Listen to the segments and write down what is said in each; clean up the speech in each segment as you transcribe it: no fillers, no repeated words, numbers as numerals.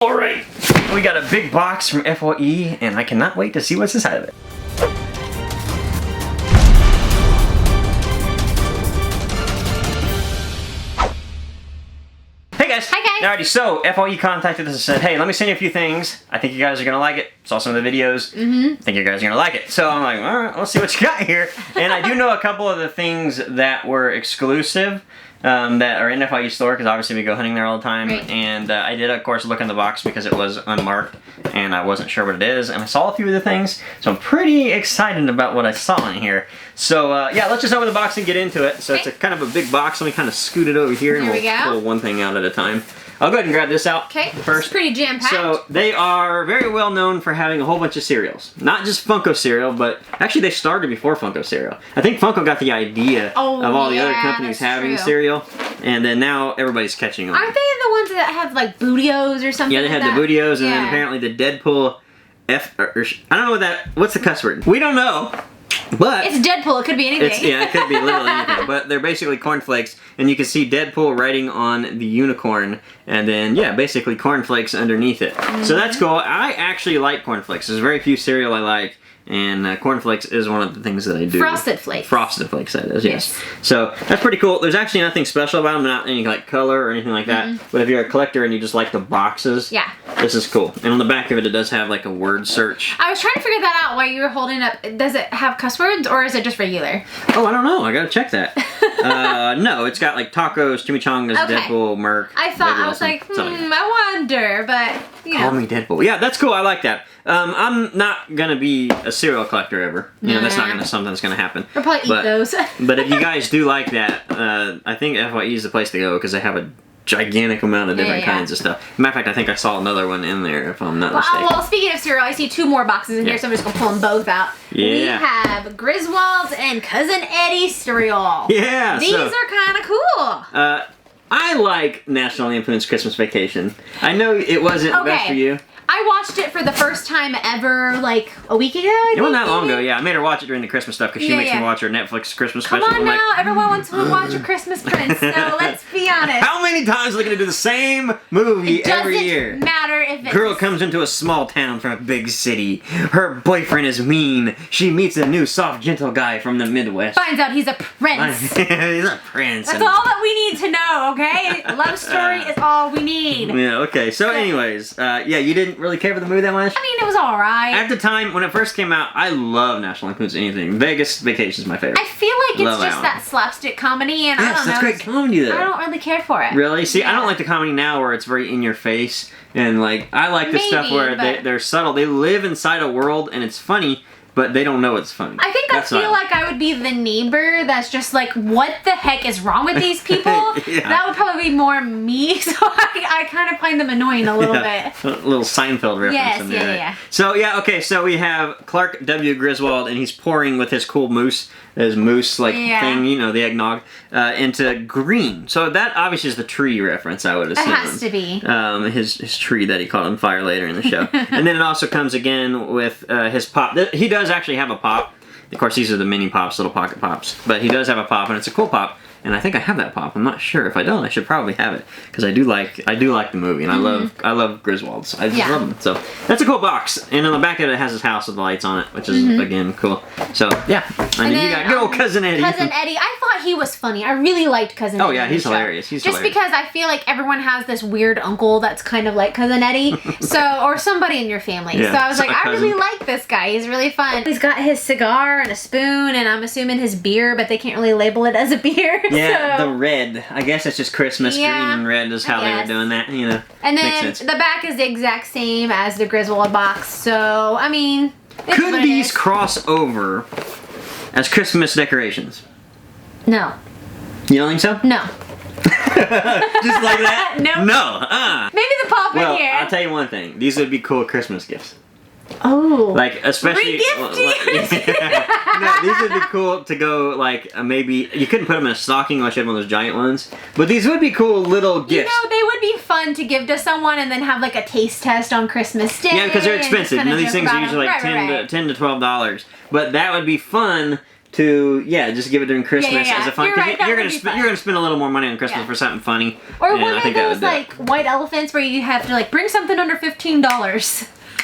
Alright, we got a big box from FYE, and I cannot wait to see what's inside of it. Hey guys! Hi guys! Alrighty, so FYE contacted us and said, hey, let me send you a few things. I think you guys are going to like it. Saw some of the videos. I think you guys are going to like it. So I'm like, alright, let's see what you got here. And I do know a couple of the things that were exclusive. That are in FYE store, because obviously we go hunting there all the time. Right. And I did, of course, look in the box because it was unmarked and I wasn't sure what it is, and I saw a few of the things, so I'm pretty excited about what I saw in here. So yeah, let's just open the box and get into it. So it's a kind of a big box. Let me kind of scoot it over here and we'll pull one thing out at a time. I'll go ahead and grab this out first. It's pretty jam-packed. So they are very well known for having a whole bunch of cereals. Not just Funko cereal, but actually they started before Funko cereal. I think Funko got the idea of all the other companies having cereal, and then now everybody's catching on. Aren't they the ones that have like Bootios or something? Yeah, they have the Bootios, and then apparently the Deadpool I don't know what that, what's the cuss word? We don't know. But it's Deadpool, it could be anything. Yeah, it could be literally anything. But they're basically cornflakes, and you can see Deadpool writing on the unicorn, and then, yeah, basically cornflakes underneath it. So that's cool. I actually like cornflakes. There's very few cereal I like, and cornflakes is one of the things that I do. Frosted Flakes. Frosted Flakes, that is, yes. So that's pretty cool. There's actually nothing special about them, not any like color or anything like that. But if you're a collector and you just like the boxes, this is cool. And on the back of it, it does have like a word search. I was trying to figure that out while you were holding up. Does it have cuss words or is it just regular? Oh, I don't know. I gotta check that. No, it's got like tacos, chimichangas, Deadpool, Merc. I was like, I wonder, but you know. Call me Deadpool. Yeah, that's cool. I like that. I'm not gonna be a cereal collector ever. You know, that's not something that's gonna happen. I'll probably eat those. But if you guys do like that, I think FYE is the place to go because they have a gigantic amount of different kinds of stuff. Matter of fact, I think I saw another one in there, if I'm not mistaken. Well, speaking of cereal, I see two more boxes in here, so I'm just gonna pull them both out. Yeah. We have Griswold's and Cousin Eddie cereal. Yeah. These are kind of cool. I like National Lampoon's Christmas Vacation. I know it wasn't best for you. I watched it for the first time ever, like, a week ago, I think. It wasn't that long ago, yeah. I made her watch it during the Christmas stuff because she makes me watch her Netflix Christmas special. Come on now, everyone wants to watch a Christmas Prince, so let's be honest. How many times are they going to do the same movie every year? It doesn't matter if it's... Girl comes into a small town from a big city. Her boyfriend is mean. She meets a new soft, gentle guy from the Midwest. Finds out he's a prince. He's a prince. That's all that we need to know, okay? Love story is all we need. Yeah, okay. So anyways, yeah, you didn't really care for the movie that much? I mean, it was alright. At the time, when it first came out, I love National Lampoon's Anything. Vegas Vacation is my favorite. I feel like it's just that slapstick comedy, and I don't know. That's great comedy, though. I don't really care for it. Really? See, I don't like the comedy now where it's very in your face, and like, I like the stuff where they're subtle. They live inside a world, and it's funny, but they don't know it's funny. I think I feel like I would be the neighbor that's just like, what the heck is wrong with these people? That would probably be more me, so I kind of find them annoying a little bit. A little Seinfeld reference in there. Yeah. So yeah, okay, so we have Clark W. Griswold, and he's pouring with his cool mousse, thing, you know, the eggnog, into green. So that obviously is the tree reference, I would assume. It has to be. His tree that he caught on fire later in the show. And then it also comes again with his pop. He does actually have a pop. Of course, these are the mini pops, little pocket pops. But he does have a pop, and it's a cool pop. And I think I have that pop. I'm not sure. If I don't, I should probably have it because I do like the movie, and I love Griswold's. I just love them. So that's a cool box. And on the back of it has his house with the lights on it, which is again cool. So yeah, and then you got good old Cousin Eddie. Cousin Eddie, I thought he was funny. I really liked Cousin Eddie. Oh yeah, he's hilarious. He's just because I feel like everyone has this weird uncle that's kind of like Cousin Eddie, or somebody in your family. So I was like, I really like this guy. He's really fun. He's got his cigar and a spoon, and I'm assuming his beer, but they can't really label it as a beer. Yeah, the red. I guess it's just Christmas green and red is how they were doing that, you know. And then the back is the exact same as the Griswold box, so, I mean, could these cross over as Christmas decorations? No. You don't think so? No. Just like that? No. No. Maybe the pop in here. I'll tell you one thing. These would be cool Christmas gifts. Oh. Like, especially... No, these would be cool to go, like, maybe... You couldn't put them in a stocking unless you had one of those giant ones. But these would be cool little gifts. You know, they would be fun to give to someone and then have, like, a taste test on Christmas Day. Yeah, because they're expensive. You know, these things are usually like $10 to $12. But that would be fun to just give it during Christmas as a fun. You're right, you're gonna spend a little more money on Christmas for something funny. Or one of those like white elephants where you have to like bring something under $15.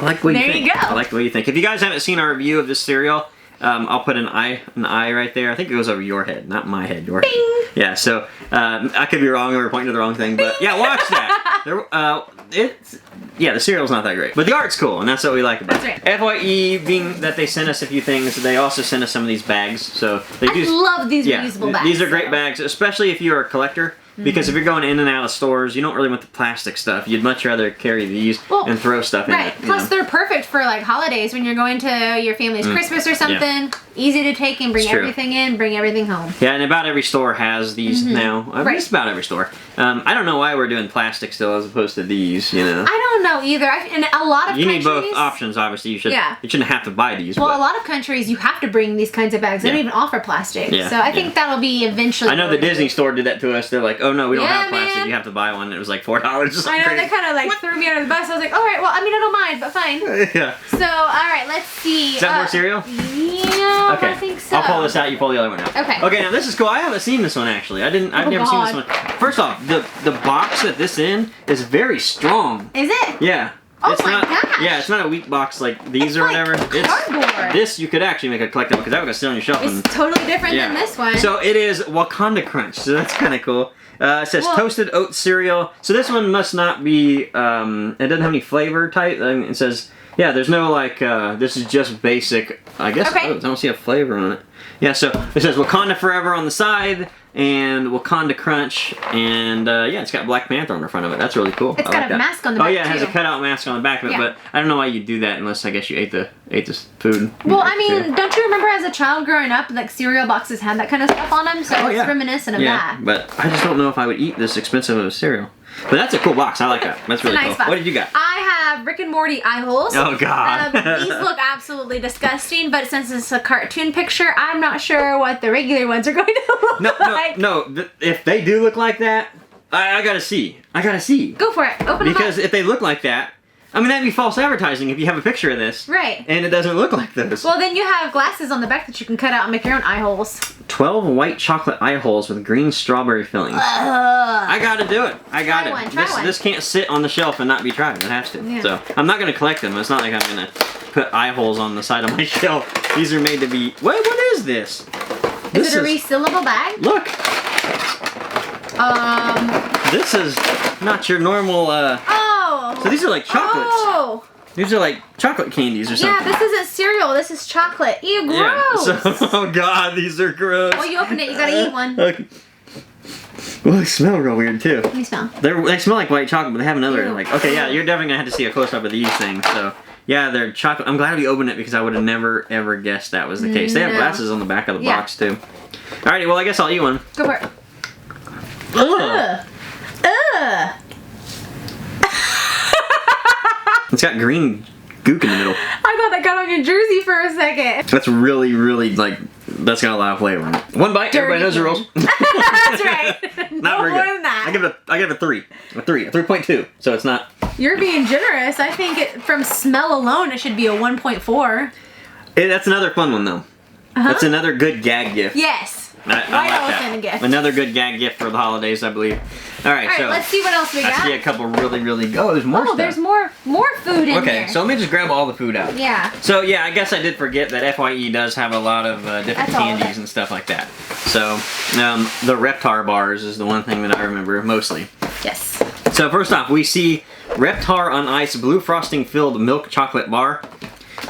I like what you think. There you go. I like what you think. If you guys haven't seen our review of this cereal, I'll put an eye right there. I think it goes over your head, not my head. Your head. Yeah. So I could be wrong, or pointing to the wrong thing, but yeah, watch that. The cereal's not that great, but the art's cool, and that's what we like about it. That's right. FYE being that they sent us a few things, they also sent us some of these bags. So they I love these reusable bags. These are great bags, especially if you're a collector. Because if you're going in and out of stores, you don't really want the plastic stuff. You'd much rather carry these and throw stuff in it. Right. Plus, they're perfect for like holidays when you're going to your family's Christmas or something. Yeah. Easy to take and bring everything in, bring everything home. Yeah, and about every store has these now. Just about every store. I don't know why we're doing plastic still as opposed to these. You know. I don't know either. In a lot of countries, need both options. Obviously, you shouldn't have to buy these. Well, a lot of countries you have to bring these kinds of bags. They don't even offer plastic. Yeah. So I think that'll be eventually. I know the Disney store did that to us. They're like, oh no, we don't have plastic. You have to buy one. It was like $4. I know, they kind of like threw me under the bus. I was like, all right, well, I mean, I don't mind, but fine. Yeah. So, all right, let's see. Is that more cereal? Yeah, okay. I think so. I'll pull this out. You pull the other one out. Okay. Okay, now this is cool. I haven't seen this one actually. I've never seen this one. First off, the box that this in is very strong. Is it? Yeah. Oh my gosh. Yeah, it's not a weak box like these or whatever. It's cardboard. This you could actually make a collectible because that would sit on your shelf. It's totally different than this one. So it is Wakanda Crunch. So that's kind of cool. It says toasted oat cereal. So this one must not be. It doesn't have any flavor type. It says there's no like. This is just basic. I guess. Okay. I don't see a flavor on it. Yeah. So it says Wakanda Forever on the side. And Wakanda Crunch, and it's got Black Panther on the front of it. That's really cool. It's got a mask on the back. Oh yeah, it has a cutout mask on the back of it, but I don't know why you'd do that unless I guess you ate the food. Well, I mean, don't you remember as a child growing up, like cereal boxes had that kind of stuff on them? So it's reminiscent of that. Yeah, but I just don't know if I would eat this expensive of a cereal. But that's a cool box. I like that. That's really cool. What did you got? I have Rick and Morty eye holes. Oh God. These look absolutely disgusting, but since it's a cartoon picture, I'm not sure what the regular ones are going to look like. No. If they do look like that, I gotta see. Go for it. Open them up. Because if they look like that, I mean, that'd be false advertising if you have a picture of this. Right. And it doesn't look like this. Well, then you have glasses on the back that you can cut out and make your own eye holes. 12 white chocolate eye holes with green strawberry fillings. I gotta do it. I got it. Try one. This can't sit on the shelf and not be tried. It has to. Yeah. So I'm not gonna collect them. It's not like I'm gonna put eye holes on the side of my shelf. These are made to be. What is this? Is it a resealable bag? Look. This is not your normal. So these are like chocolates. Oh. These are like chocolate candies or something. Yeah, this isn't cereal. This is chocolate. Ew, gross. Yeah. So, oh God, these are gross. Well, you open it. You gotta eat one. Okay. Well, they smell real weird too. Let me smell. They smell like white chocolate, but they have another like. Okay, yeah, you're definitely gonna have to see a close up of these things. So yeah, they're chocolate. I'm glad we opened it because I would have never ever guessed that was the case. They have glasses on the back of the box too. Alrighty, well I guess I'll eat one. Go for it. Ugh. Ugh. It's got green gook in the middle. I thought that got on your jersey for a second. That's really, really like. That's got a lot of flavor in it. One bite, everybody knows the rules. That's right. Not very good. More than that. I give it a 3. A 3.2. So it's not. You're being generous. I think from smell alone, it should be a 1.4. That's another fun one though. That's another good gag gift. Yes. I like that. Gift. Another good gag gift for the holidays, I believe. All right, so let's see what else we got. I see a couple really. Oh, there's more stuff. There's more food in here. Okay, so let me just grab all the food out. Yeah. So yeah, I guess I did forget that FYE does have a lot of different candies and stuff like that. So the Reptar bars is the one thing that I remember mostly. Yes. So first off, we see Reptar on Ice blue frosting filled milk chocolate bar.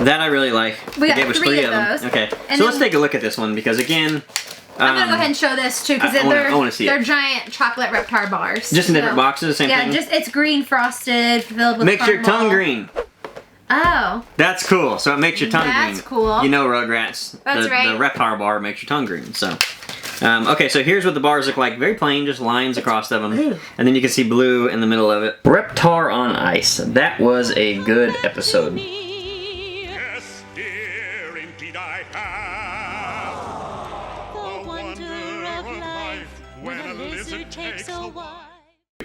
That I really like. We got gave us 3 of them. Okay, so let's take a look at this one because again. I'm gonna go ahead and show this too because they're giant chocolate Reptar bars. Just in different boxes, same thing? Yeah, it's green frosted, filled with Makes your tongue green. Oh. That's cool. So it makes your tongue green. That's cool. You know Rugrats. That's right. The Reptar bar makes your tongue green. So, okay, so here's what the bars look like. Very plain, just lines across them. Ooh. And then you can see blue in the middle of it. Reptar on Ice. That was a good episode.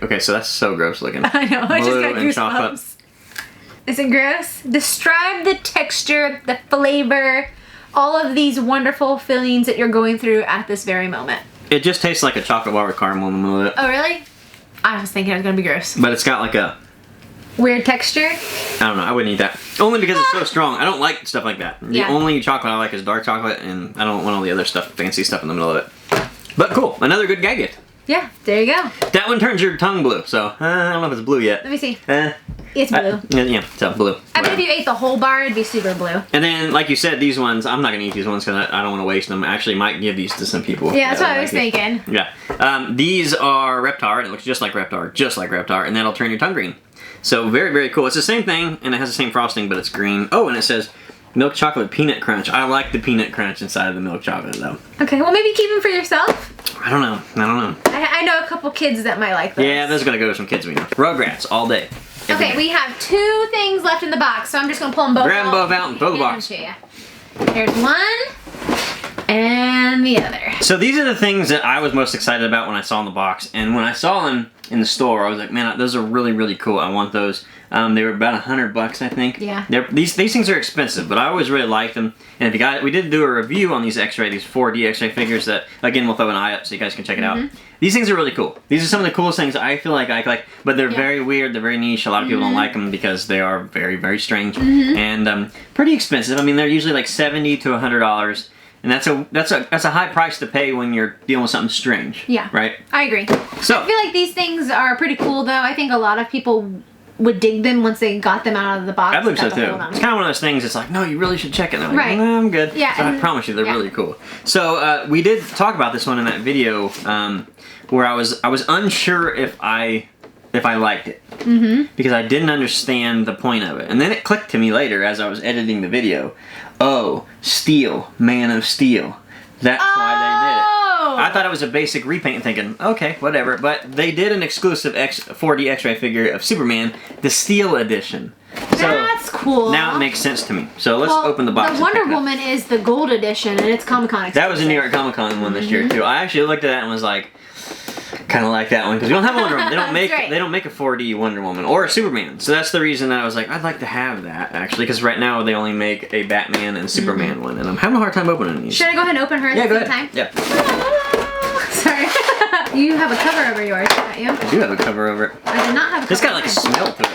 Okay, so that's so gross looking. I know, I just got and chocolate. goosebumps. Is it gross? Describe the texture, the flavor. all of these wonderful feelings that you're going through at this very moment. It just tastes like a chocolate bar with caramel in the middle of it. Oh, really? I was thinking it was gonna be gross. But it's got like a weird texture. I don't know. I wouldn't eat that. Only because it's so strong. I don't like stuff like that. The only chocolate I like is dark chocolate, and I don't want all the other stuff, fancy stuff in the middle of it. But cool. Another good gag gift. Yeah, there you go. That one turns your tongue blue, so I don't know if it's blue yet. Let me see. It's blue. Yeah, so blue. I bet if you ate the whole bar, it'd be super blue. And then, like you said, these ones, I'm not going to eat these ones because I don't want to waste them. I actually might give these to some people. Yeah, that's what I was thinking. Yeah. These are Reptar, and it looks just like Reptar, and that'll turn your tongue green. So very, very cool. It's the same thing, and it has the same frosting, but it's green. Oh, and it says milk chocolate peanut crunch. I like the peanut crunch inside of the milk chocolate, though. Okay, well, maybe keep them for yourself. I don't know. I know a couple kids that might like this. Yeah, those are going to go to some kids we know. Rugrats, all day. Okay, we have 2 things left in the box, so I'm just going to pull them both out. Grab them both out and throw the box. Here's one, and the other. So these are the things that I was most excited about when I saw in the box, and when I saw them in the store, I was like, man, those are really, really cool. I want those. They were about $100, I think. Yeah. These things are expensive, but I always really liked them. And if you guys, we did do a review on these X-ray, these 4D X-ray figures that, again, we'll throw an eye up so you guys can check it out. These things are really cool. These are some of the coolest things I feel like I collect, but they're very weird. They're very niche. A lot of people don't like them because they are very, very strange and pretty expensive. I mean, they're usually like $70 to $100. And that's a high price to pay when you're dealing with something strange. Yeah. Right? I agree. So I feel like these things are pretty cool, though. I think a lot of people would dig them once they got them out of the box. I believe so too. It's kind of one of those things. It's like, no, you really should check it. And I'm like, no, I'm good. Yeah. So I promise you, they're really cool. So we did talk about this one in that video where I was unsure if I liked it because I didn't understand the point of it, and then it clicked to me later as I was editing the video. Oh, Steel, Man of Steel. That's why they did it. I thought it was a basic repaint, thinking, okay, whatever. But they did an exclusive 4D X-ray figure of Superman, the Steel edition. So that's cool. Now it makes sense to me. So let's open the box. The Wonder Woman is the gold edition, and it's Comic-Con exclusive. That was a New York Comic-Con one this year too. I actually looked at that and was like, kind of like that one because we don't have a Wonder Woman. They don't make a 4D Wonder Woman or a Superman. So that's the reason that I was like, I'd like to have that actually because right now they only make a Batman and Superman one, and I'm having a hard time opening these. Should I go ahead and open hers at the same time? Yeah. Sorry. You have a cover over yours, don't you? I do have a cover over it. I do not have a cover. It's got like a smell to it.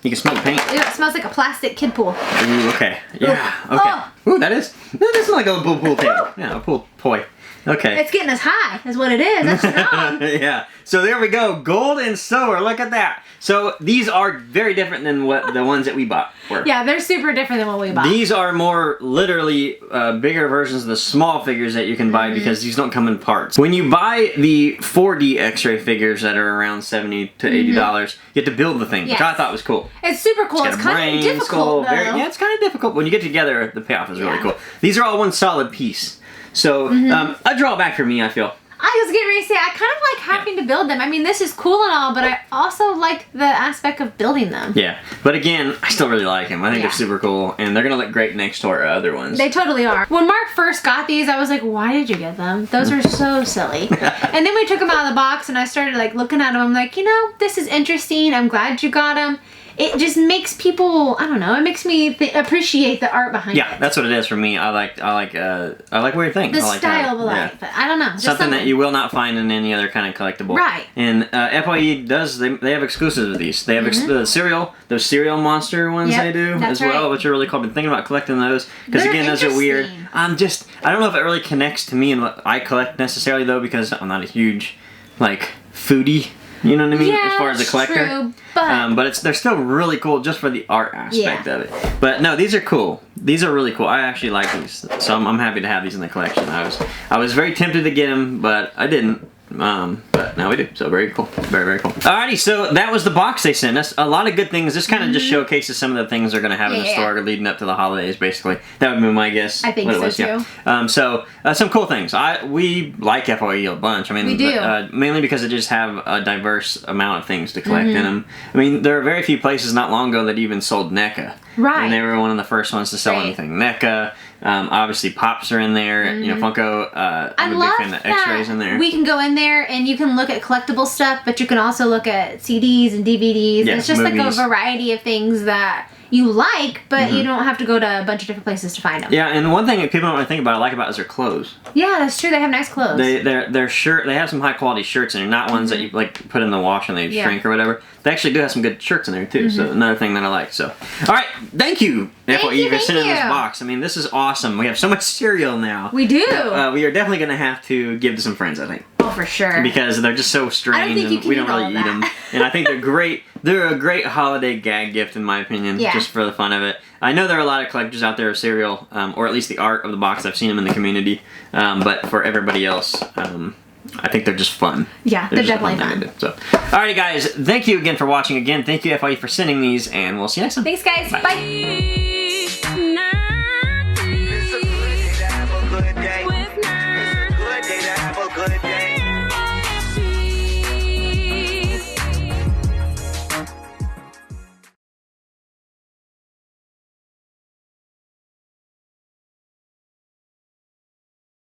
You can smell the paint. It smells like a plastic kid pool. Ooh, okay. Yeah. Okay. Ooh, that smells like a pool table. Yeah, a pool toy. Okay. It's getting us high, is what it is. That's strong. Yeah. So there we go. Gold and silver. Look at that. So these are very different than what the ones that we bought were. Yeah, they're super different than what we bought. These are more literally bigger versions of the small figures that you can buy because these don't come in parts. When you buy the 4D X-ray figures that are around $70 to $80, you have to build the thing, which I thought was cool. It's super cool. It's kind of difficult, though. Yeah, it's kind of difficult. When you get together, the payoff is really cool. These are all one solid piece. So, a drawback for me, I feel. I was getting ready to say, I kind of like having to build them. I mean, this is cool and all, but I also like the aspect of building them. Yeah, but again, I still really like them. I think they're super cool, and they're going to look great next to our other ones. They totally are. When Mark first got these, I was like, why did you get them? Those are so silly. And then we took them out of the box, and I started like looking at them. I'm like, you know, this is interesting. I'm glad you got them. It just makes people, I don't know, it makes me appreciate the art behind it. Yeah, that's what it is for me. I like weird things. The style of life, but I don't know. Something that you will not find in any other kind of collectible. Right. And FYE does, they have exclusives of these. They have the cereal, those cereal monster ones they do as well, which are really cool. I've been thinking about collecting those because again, those are weird. I don't know if it really connects to me and what I collect necessarily though, because I'm not a huge, like, foodie. You know what I mean? Yeah, as far as a collector. True, but they're still really cool just for the art aspect of it. But no, these are cool. These are really cool. I actually like these. So I'm happy to have these in the collection. I was very tempted to get them, but I didn't. But now we do. So very cool. Very, very cool. Alrighty, so that was the box they sent us. A lot of good things. This kind of just showcases some of the things they're going to have in the store leading up to the holidays, basically. That would be my guess. I think so, too. Yeah. Some cool things. We like FYE a bunch. I mean, we do. Mainly because they just have a diverse amount of things to collect in them. I mean, there are very few places not long ago that even sold NECA. Right. And they were one of the first ones to sell Right. anything NECA. Obviously, Pops are in there. You know, Funko. I'm a big fan of the X-rays in there. We can go in there and you can look at collectible stuff, but you can also look at CDs and DVDs. Yeah, it's just movies. like a variety of things that you like, but you don't have to go to a bunch of different places to find them. Yeah, and one thing that people don't really think about, I like about, is their clothes. Yeah, that's true. They have nice clothes. Their shirt, they have some high quality shirts in there, not ones that you like put in the wash and they shrink or whatever. They actually do have some good shirts in there too. So another thing that I like. So, all right, thank you, FYE, for sending this box. I mean, this is awesome. We have so much cereal now. We do. We are definitely going to have to give to some friends, I think. Oh, for sure. Because they're just so strange and we don't really eat them. And I think they're great. They're a great holiday gag gift, in my opinion, just for the fun of it. I know there are a lot of collectors out there of cereal, or at least the art of the box. I've seen them in the community. But for everybody else, I think they're just fun. Yeah, they're definitely fun. So, alrighty, guys. Thank you again for watching. Again, thank you, FYE, for sending these, and we'll see you next time. Thanks, guys. Bye.